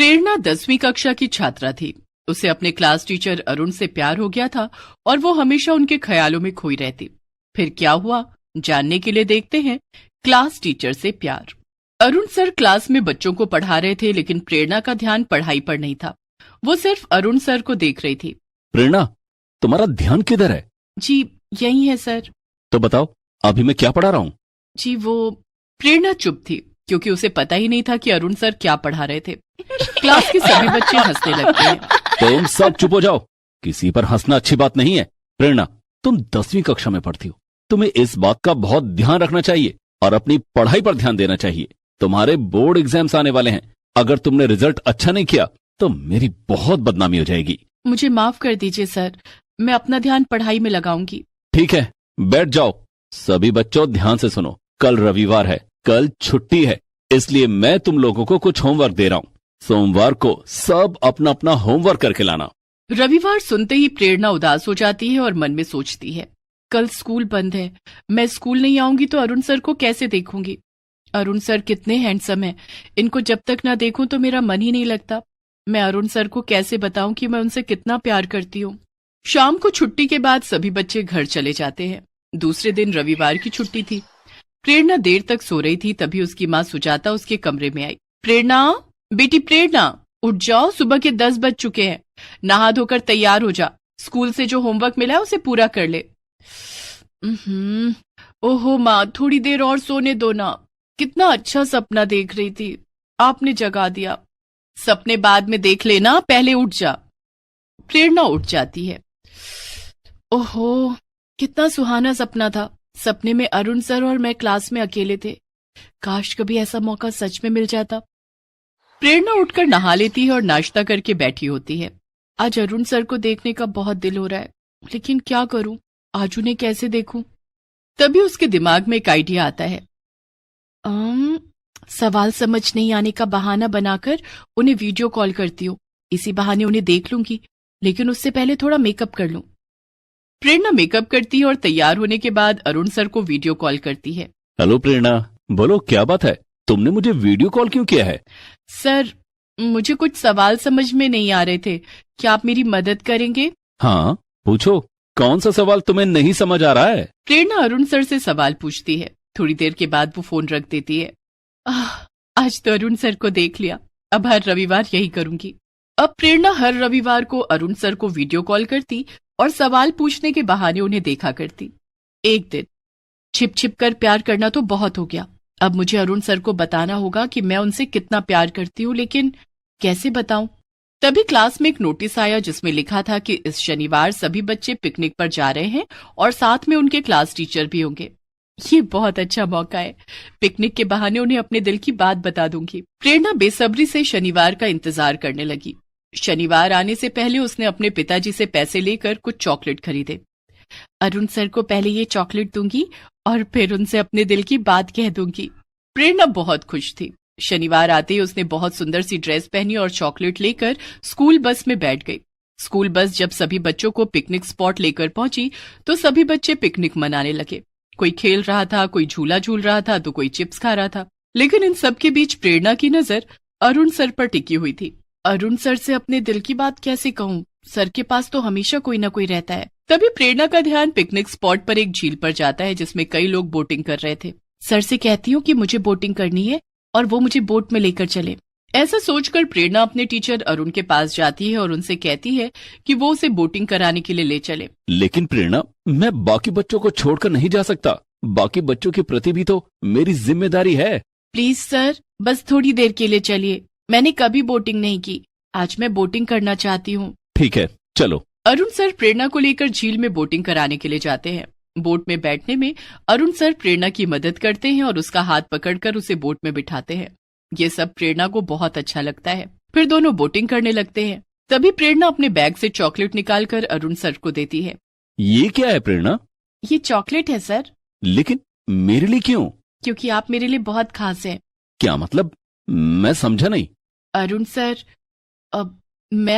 प्रेरणा 10वीं कक्षा की छात्रा थी। उसे अपने क्लास टीचर अरुण से प्यार हो गया था और वो हमेशा उनके ख्यालों में खोई रहती। फिर क्या हुआ, जानने के लिए देखते हैं क्लास टीचर से प्यार। अरुण सर क्लास में बच्चों को पढ़ा रहे थे, लेकिन प्रेरणा का ध्यान पढ़ाई पर नहीं था। वो सिर्फ अरुण सर को देख रही थी। प्रेरणा, तुम्हारा ध्यान किधर है? जी यही है सर। तो बताओ, अभी मैं क्या पढ़ा रहा हूँ? जी वो प्रेरणा चुप थी, क्योंकि उसे पता ही नहीं था कि अरुण सर क्या पढ़ा रहे थे। क्लास के सभी बच्चे हंसने लगते हैं। तुम सब चुप हो जाओ, किसी पर हंसना अच्छी बात नहीं है। प्रेरणा, तुम 10वीं कक्षा में पढ़ती हो, तुम्हें इस बात का बहुत ध्यान रखना चाहिए और अपनी पढ़ाई पर ध्यान देना चाहिए। तुम्हारे बोर्ड एग्जाम्स आने वाले हैं, अगर तुमने रिजल्ट अच्छा नहीं किया तो मेरी बहुत बदनामी हो जाएगी। मुझे माफ कर दीजिए सर, मैं अपना ध्यान पढ़ाई में लगाऊंगी। ठीक है, बैठ जाओ। सभी बच्चों ध्यान से सुनो, कल रविवार है, कल छुट्टी है, इसलिए मैं तुम लोगों को कुछ होमवर्क दे रहा हूँ। सोमवार को सब अपना अपना होमवर्क करके लाना। रविवार सुनते ही प्रेरणा उदास हो जाती है और मन में सोचती है, कल स्कूल बंद है, मैं स्कूल नहीं आऊंगी तो अरुण सर को कैसे देखूंगी। अरुण सर कितने हैंडसम हैं, इनको जब तक ना देखूं तो मेरा मन ही नहीं लगता। मैं अरुण सर को कैसे बताऊं कि मैं उनसे कितना प्यार करती हूँ। शाम को छुट्टी के बाद सभी बच्चे घर चले जाते हैं। दूसरे दिन रविवार की छुट्टी थी। प्रेरणा देर तक सो रही थी, तभी उसकी माँ सुजाता उसके कमरे में आई। प्रेरणा, बेटी प्रेरणा, उठ जाओ, सुबह के 10 बज चुके हैं। नहा धोकर तैयार हो जा, स्कूल से जो होमवर्क मिला है उसे पूरा कर ले। ओहो माँ, थोड़ी देर और सोने दो ना, कितना अच्छा सपना देख रही थी, आपने जगा दिया। सपने बाद में देख लेना, पहले उठ जा। प्रेरणा उठ जाती है। ओहो, कितना सुहाना सपना था। सपने में अरुण सर और मैं क्लास में अकेले थे। काश कभी ऐसा मौका सच में मिल जाता। प्रेरणा उठकर नहा लेती है और नाश्ता करके बैठी होती है। आज अरुण सर को देखने का बहुत दिल हो रहा है, लेकिन क्या करूं, आज उन्हें कैसे देखूं। तभी उसके दिमाग में एक आइडिया आता है। सवाल समझ नहीं आने का बहाना बनाकर उन्हें वीडियो कॉल करती हूँ, इसी बहाने उन्हें देख लूंगी, लेकिन उससे पहले थोड़ा मेकअप कर लूं। प्रेरणा मेकअप करती है और तैयार होने के बाद अरुण सर को वीडियो कॉल करती है। हेलो प्रेरणा, बोलो क्या बात है, तुमने मुझे वीडियो कॉल क्यों किया है? सर, मुझे कुछ सवाल समझ में नहीं आ रहे थे, क्या आप मेरी मदद करेंगे? हाँ पूछो, कौन सा सवाल तुम्हें नहीं समझ आ रहा है? प्रेरणा अरुण सर से सवाल पूछती है। थोड़ी देर के बाद वो फोन रख देती है। आज तो अरुण सर को देख लिया, अब हर रविवार यही करूंगी। अब प्रेरणा हर रविवार को अरुण सर को वीडियो कॉल करती और सवाल पूछने के बहाने उन्हें देखा करती। एक दिन, छिप छिप कर प्यार करना तो बहुत हो गया, अब मुझे अरुण सर को बताना होगा कि मैं उनसे कितना प्यार करती हूँ, लेकिन कैसे बताऊं। तभी क्लास में एक नोटिस आया जिसमें लिखा था कि इस शनिवार सभी बच्चे पिकनिक पर जा रहे हैं और साथ में उनके क्लास टीचर भी होंगे। ये बहुत अच्छा मौका है, पिकनिक के बहाने उन्हें अपने दिल की बात बता दूंगी। प्रेरणा बेसब्री से शनिवार का इंतजार करने लगी। शनिवार आने से पहले उसने अपने पिताजी से पैसे लेकर कुछ चॉकलेट खरीदे। अरुण सर को पहले ये चॉकलेट दूंगी और फिर उनसे अपने दिल की बात कह दूंगी। प्रेरणा बहुत खुश थी। शनिवार आते ही उसने बहुत सुंदर सी ड्रेस पहनी और चॉकलेट लेकर स्कूल बस में बैठ गई। स्कूल बस जब सभी बच्चों को पिकनिक स्पॉट लेकर पहुंची तो सभी बच्चे पिकनिक मनाने लगे। कोई खेल रहा था, कोई झूला झूल रहा था, तो कोई चिप्स खा रहा था, लेकिन इन सब के बीच प्रेरणा की नजर अरुण सर पर टिकी हुई थी। अरुण सर से अपने दिल की बात कैसे कहूँ, सर के पास तो हमेशा कोई ना कोई रहता है। तभी प्रेरणा का ध्यान पिकनिक स्पॉट पर एक झील पर जाता है जिसमें कई लोग बोटिंग कर रहे थे। सर से कहती हूँ कि मुझे बोटिंग करनी है और वो मुझे बोट में लेकर चले। ऐसा सोचकर प्रेरणा अपने टीचर अरुण के पास जाती है और उनसे कहती है कि वो उसे बोटिंग कराने के लिए ले चले। लेकिन प्रेरणा, मैं बाकी बच्चों को छोड़कर नहीं जा सकता, बाकी बच्चों के प्रति भी तो मेरी जिम्मेदारी है। प्लीज सर, बस थोड़ी देर के लिए चलिए, मैंने कभी बोटिंग नहीं की, आज मैं बोटिंग करना चाहती हूँ। ठीक है, चलो। अरुण सर प्रेरणा को लेकर झील में बोटिंग कराने के लिए जाते हैं। बोट में बैठने में अरुण सर प्रेरणा की मदद करते हैं और उसका हाथ पकड़कर उसे बोट में बिठाते हैं। ये सब प्रेरणा को बहुत अच्छा लगता है। फिर दोनों बोटिंग करने लगते हैं। तभी प्रेरणा अपने बैग से चॉकलेट निकालकर अरुण सर को देती है। ये क्या है प्रेरणा? ये चॉकलेट है सर। लेकिन मेरे लिए क्यों? क्योंकि आप मेरे लिए बहुत खास हैं। क्या मतलब, मैं समझा नहीं। अरुण सर, मैं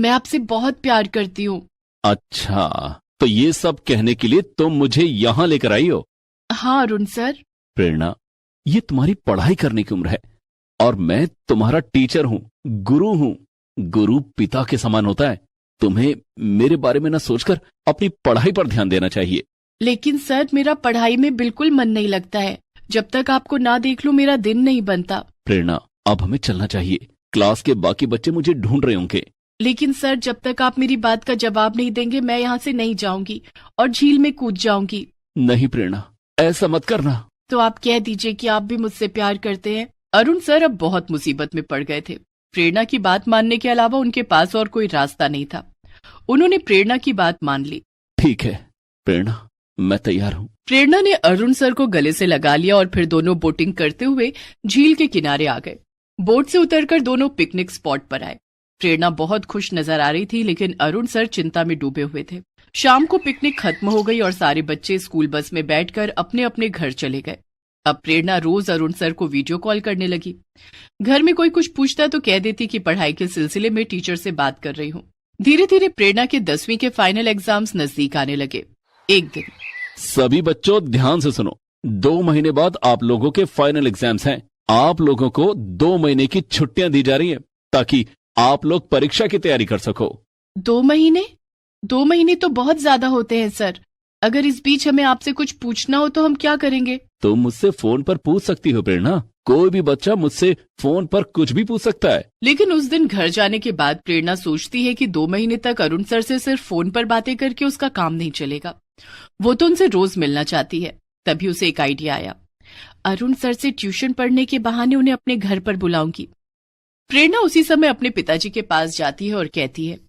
आपसे बहुत प्यार करती हूँ। अच्छा, तो ये सब कहने के लिए तुम मुझे यहाँ लेकर आई हो? हाँ अरुण सर। प्रेरणा, ये तुम्हारी पढ़ाई करने की उम्र है, और मैं तुम्हारा टीचर हूँ, गुरु हूँ। गुरु पिता के समान होता है। तुम्हें मेरे बारे में न सोचकर अपनी पढ़ाई पर ध्यान देना चाहिए। लेकिन सर, मेरा पढ़ाई में बिल्कुल मन नहीं लगता है। जब तक आपको ना देख लूं मेरा दिन नहीं बनता। प्रेरणा, अब हमें चलना चाहिए। क्लास के बाकी बच्चे मुझे ढूंढ रहे होंगे। लेकिन सर, जब तक आप मेरी बात का जवाब नहीं देंगे मैं यहाँ से नहीं जाऊंगी और झील में कूद जाऊंगी। नहीं प्रेरणा, ऐसा मत करना। तो आप कह दीजिए कि आप भी मुझसे प्यार करते हैं। अरुण सर अब बहुत मुसीबत में पड़ गए थे। प्रेरणा की बात मानने के अलावा उनके पास और कोई रास्ता नहीं था। उन्होंने प्रेरणा की बात मान ली। ठीक है प्रेरणा, मैं तैयार हूँ। प्रेरणा ने अरुण सर को गले से लगा लिया और फिर दोनों बोटिंग करते हुए झील के किनारे आ गए। बोट से उतरकर दोनों पिकनिक स्पॉट पर आए। प्रेरणा बहुत खुश नजर आ रही थी, लेकिन अरुण सर चिंता में डूबे हुए थे। शाम को पिकनिक खत्म हो गई और सारे बच्चे स्कूल बस में बैठकर अपने अपने घर चले गए। अब प्रेरणा रोज अरुण सर को वीडियो कॉल करने लगी। घर में कोई कुछ पूछता तो कह देती कि पढ़ाई के सिलसिले में टीचर से बात कर रही हूँ। धीरे धीरे प्रेरणा के 10वीं के फाइनल एग्जाम्स नजदीक आने लगे। एक दिन, सभी बच्चों ध्यान से सुनो। 2 महीने बाद आप लोगों के फाइनल एग्जाम्स हैं। आप लोगों को 2 महीने की छुट्टियां दी जा रही हैं ताकि आप लोग परीक्षा की तैयारी कर सको। 2 महीने? 2 महीने तो बहुत ज्यादा होते हैं सर। अगर इस बीच हमें आपसे कुछ पूछना हो तो हम क्या करेंगे? तुम मुझसे फोन पर पूछ सकती हो प्रेरणा। कोई भी बच्चा मुझसे फोन पर कुछ भी पूछ सकता है। लेकिन उस दिन घर जाने के बाद प्रेरणा सोचती है कि 2 महीने तक अरुण सर से सिर्फ फोन पर बातें करके उसका काम नहीं चलेगा। वो तो उनसे रोज मिलना चाहती है। तभी उसे एक आइडिया आया। अरुण सर से ट्यूशन पढ़ने के बहाने उन्हें अपने घर पर बुलाऊंगी। प्रेरणा उसी समय अपने पिताजी के पास जाती है और कहती है,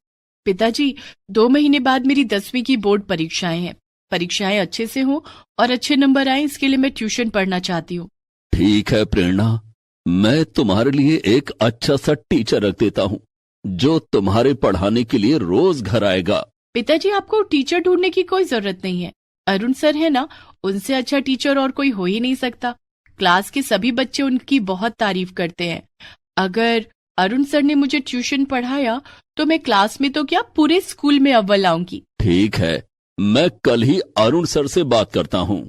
पिताजी, 2 महीने बाद मेरी 10वीं की बोर्ड परीक्षाएं हैं। परीक्षाएं अच्छे से हो और अच्छे नंबर आए, इसके लिए मैं ट्यूशन पढ़ना चाहती हूँ। ठीक है प्रेरणा, मैं तुम्हारे लिए एक अच्छा सा टीचर रख देता हूँ जो तुम्हारे पढ़ाने के लिए रोज घर आएगा। पिताजी, आपको टीचर ढूंढने की कोई जरूरत नहीं है। अरुण सर है ना, उनसे अच्छा टीचर और कोई हो ही नहीं सकता। क्लास के सभी बच्चे उनकी बहुत तारीफ करते हैं। अगर अरुण सर ने मुझे ट्यूशन पढ़ाया तो मैं क्लास में तो क्या पूरे स्कूल में अव्वल आऊंगी। ठीक है, मैं कल ही अरुण सर से बात करता हूँ।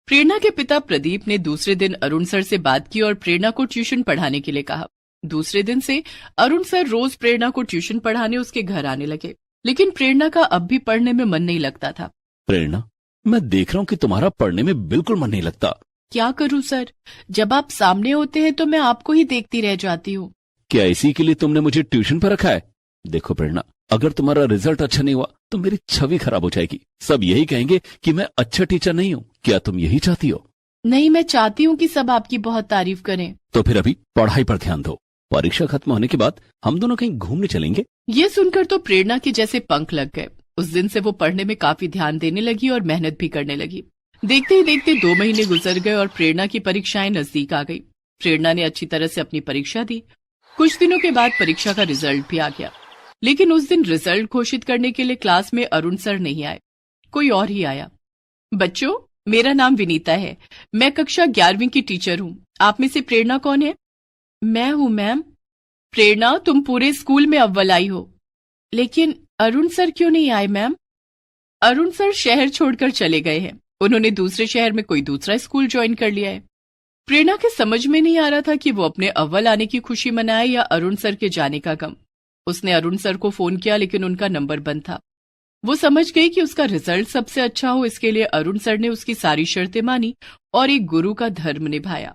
प्रेरणा के पिता प्रदीप ने दूसरे दिन अरुण सर से बात की और प्रेरणा को ट्यूशन पढ़ाने के लिए कहा। दूसरे दिन से अरुण सर रोज प्रेरणा को ट्यूशन पढ़ाने उसके घर आने लगे। लेकिन प्रेरणा का अब भी पढ़ने में मन नहीं लगता था। प्रेरणा, मैं देख रहा हूँ कि तुम्हारा पढ़ने में बिल्कुल मन नहीं लगता। क्या करूँ सर, जब आप सामने होते हैं तो मैं आपको ही देखती रह जाती हूँ। क्या इसी के लिए तुमने मुझे ट्यूशन पर रखा है? देखो प्रेरणा, अगर तुम्हारा रिजल्ट अच्छा नहीं हुआ तो मेरी छवि खराब हो जाएगी। सब यही कहेंगे कि मैं अच्छा टीचर नहीं हूँ। क्या तुम यही चाहती हो? नहीं, मैं चाहती हूँ कि सब आपकी बहुत तारीफ करें। तो फिर अभी पढ़ाई पर ध्यान दो। परीक्षा खत्म होने के बाद हम दोनों कहीं घूमने चलेंगे। ये सुनकर तो प्रेरणा के जैसे पंख लग गए। उस दिन से वो पढ़ने में काफी ध्यान देने लगी और मेहनत भी करने लगी। देखते ही देखते 2 महीने गुजर गए और प्रेरणा की परीक्षाएं नजदीक आ गई। प्रेरणा ने अच्छी तरह से अपनी परीक्षा दी। कुछ दिनों के बाद परीक्षा का रिजल्ट भी आ गया। लेकिन उस दिन रिजल्ट घोषित करने के लिए क्लास में अरुण सर नहीं आए, कोई और ही आया। बच्चों, मेरा नाम विनीता है। मैं कक्षा 11वीं की टीचर हूँ। आप में से प्रेरणा कौन है? मैं हूँ मैम। प्रेरणा, तुम पूरे स्कूल में अव्वल आई हो। लेकिन अरुण सर क्यों नहीं आए मैम? अरुण सर शहर छोड़कर चले गए हैं। उन्होंने दूसरे शहर में कोई दूसरा स्कूल ज्वाइन कर लिया है। प्रेरणा के समझ में नहीं आ रहा था कि वो अपने अव्वल आने की खुशी मनाए या अरुण सर के जाने का गम। उसने अरुण सर को फोन किया लेकिन उनका नंबर बंद था। वो समझ गई कि उसका रिजल्ट सबसे अच्छा हो, इसके लिए अरुण सर ने उसकी सारी शर्तें मानी और एक गुरु का धर्म निभाया।